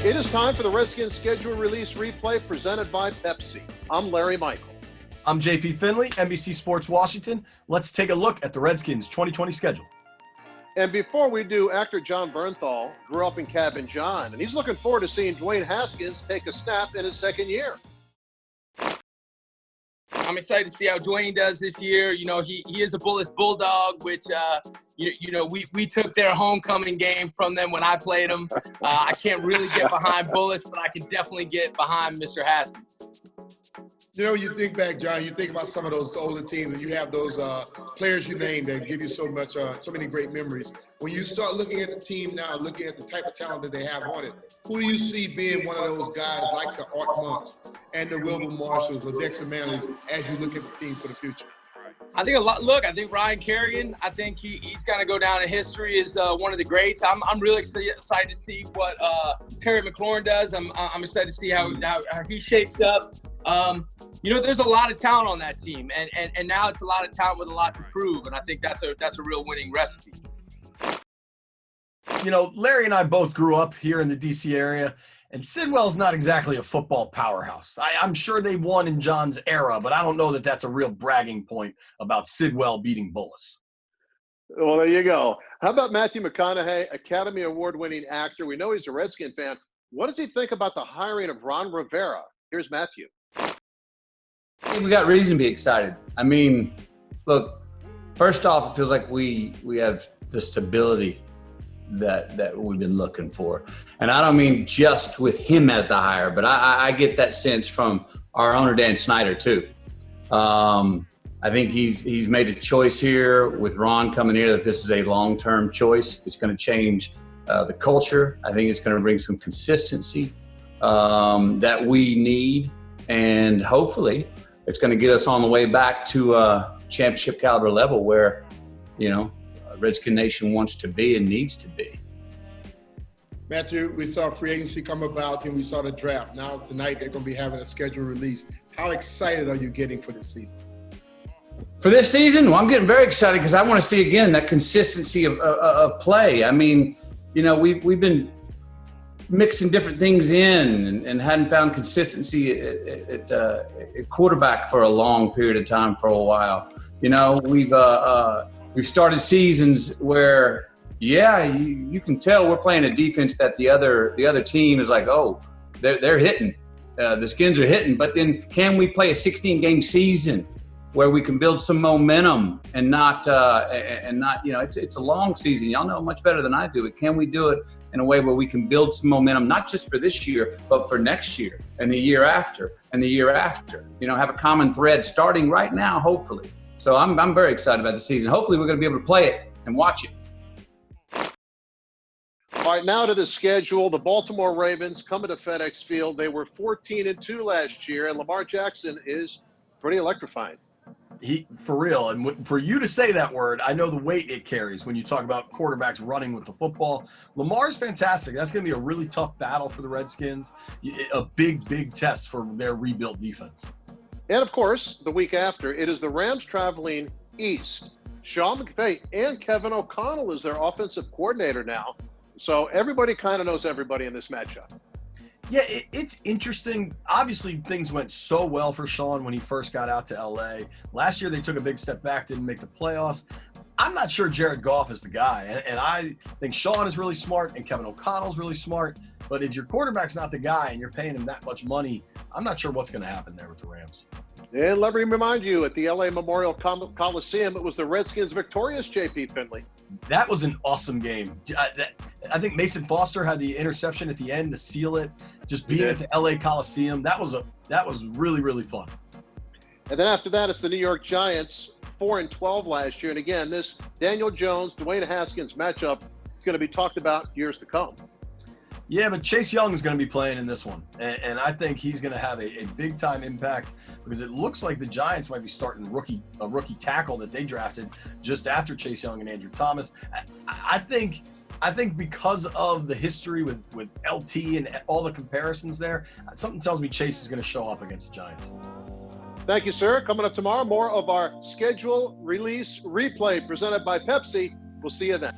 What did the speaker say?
It is time for the Redskins schedule release replay presented by Pepsi. I'm Larry Michael. I'm JP Finlay, NBC Sports Washington. Let's take a look at the Redskins 2020 schedule. And before we do, actor John Bernthal grew up in Cabin John, and he's looking forward to seeing Dwayne Haskins take a snap in his second year. I'm excited to see how Dwayne does this year. You know, he is a Bullis Bulldog, which, we took their homecoming game from them when I played them. I can't really get behind Bullis, but I can definitely get behind Mr. Haskins. You know, you think back, John, you think about some of those older teams, and you have those players you named that give you so many great memories. When you start looking at the team now, looking at the type of talent that they have on it, who do you see being one of those guys like the Art Monks and the Wilbur Marshalls or Dexter Manleys as you look at the team for the future? I think I think Ryan Kerrigan, I think he's going to go down in history as one of the greats. I'm really excited to see what Terry McLaurin does. I'm excited to see how he shapes up. There's a lot of talent on that team, and now it's a lot of talent with a lot to prove, and I think that's a real winning recipe. You know, Larry and I both grew up here in the D.C. area, and Sidwell's not exactly a football powerhouse. I'm sure they won in John's era, but I don't know that that's a real bragging point about Sidwell beating Bullis. Well, there you go. How about Matthew McConaughey, Academy Award-winning actor? We know he's a Redskin fan. What does he think about the hiring of Ron Rivera? Here's Matthew. I think we got reason to be excited. I mean, look, first off, it feels like we have the stability that we've been looking for. And I don't mean just with him as the hire, but I get that sense from our owner, Dan Snyder, too. I think he's made a choice here with Ron coming here that this is a long-term choice. It's going to change the culture. I think it's going to bring some consistency that we need. And hopefully it's going to get us on the way back to a championship caliber level where, Redskin Nation wants to be and needs to be. Matthew, we saw free agency come about and we saw the draft. Now tonight they're going to be having a scheduled release. How excited are you getting for this season? For this season? Well, I'm getting very excited because I want to see, again, that consistency of play. I mean, we've been mixing different things in and hadn't found consistency at quarterback for a long period of time for a while. We've started seasons where, you can tell we're playing a defense that the other team is like, oh, they're hitting. The Skins are hitting. But then can we play a 16-game season where we can build some momentum and not it's a long season. Y'all know much better than I do it. Can we do it in a way where we can build some momentum, not just for this year, but for next year and the year after and the year after? Have a common thread starting right now, hopefully. So I'm very excited about the season. Hopefully we're going to be able to play it and watch it. All right, now to the schedule. The Baltimore Ravens coming to FedEx Field. They were 14-2 last year, and Lamar Jackson is pretty electrifying. For real, and for you to say that word, I know the weight it carries when you talk about quarterbacks running with the football. Lamar's fantastic. That's going to be a really tough battle for the Redskins, a big test for their rebuilt defense. And, of course, the week after, it is the Rams traveling east. Sean McVay and Kevin O'Connell is their offensive coordinator now. So everybody kind of knows everybody in this matchup. Yeah, it's interesting. Obviously, things went so well for Sean when he first got out to L.A. Last year, they took a big step back, didn't make the playoffs. I'm not sure Jared Goff is the guy. And I think Sean is really smart and Kevin O'Connell's really smart. But if your quarterback's not the guy and you're paying him that much money, I'm not sure what's going to happen there with the Rams. And let me remind you, at the L.A. Memorial Coliseum, it was the Redskins victorious, JP Finlay. That was an awesome game. I think Mason Foster had the interception at the end to seal it. Just being at the L.A. Coliseum, that was really, really fun. And then after that, it's the New York Giants, 4-12 last year. And again, this Daniel Jones, Dwayne Haskins matchup is going to be talked about years to come. Yeah, but Chase Young is going to be playing in this one. And I think he's going to have a big-time impact because it looks like the Giants might be starting a rookie tackle that they drafted just after Chase Young and Andrew Thomas. I think because of the history with LT and all the comparisons there, something tells me Chase is going to show up against the Giants. Thank you, sir. Coming up tomorrow, more of our schedule release replay presented by Pepsi. We'll see you then.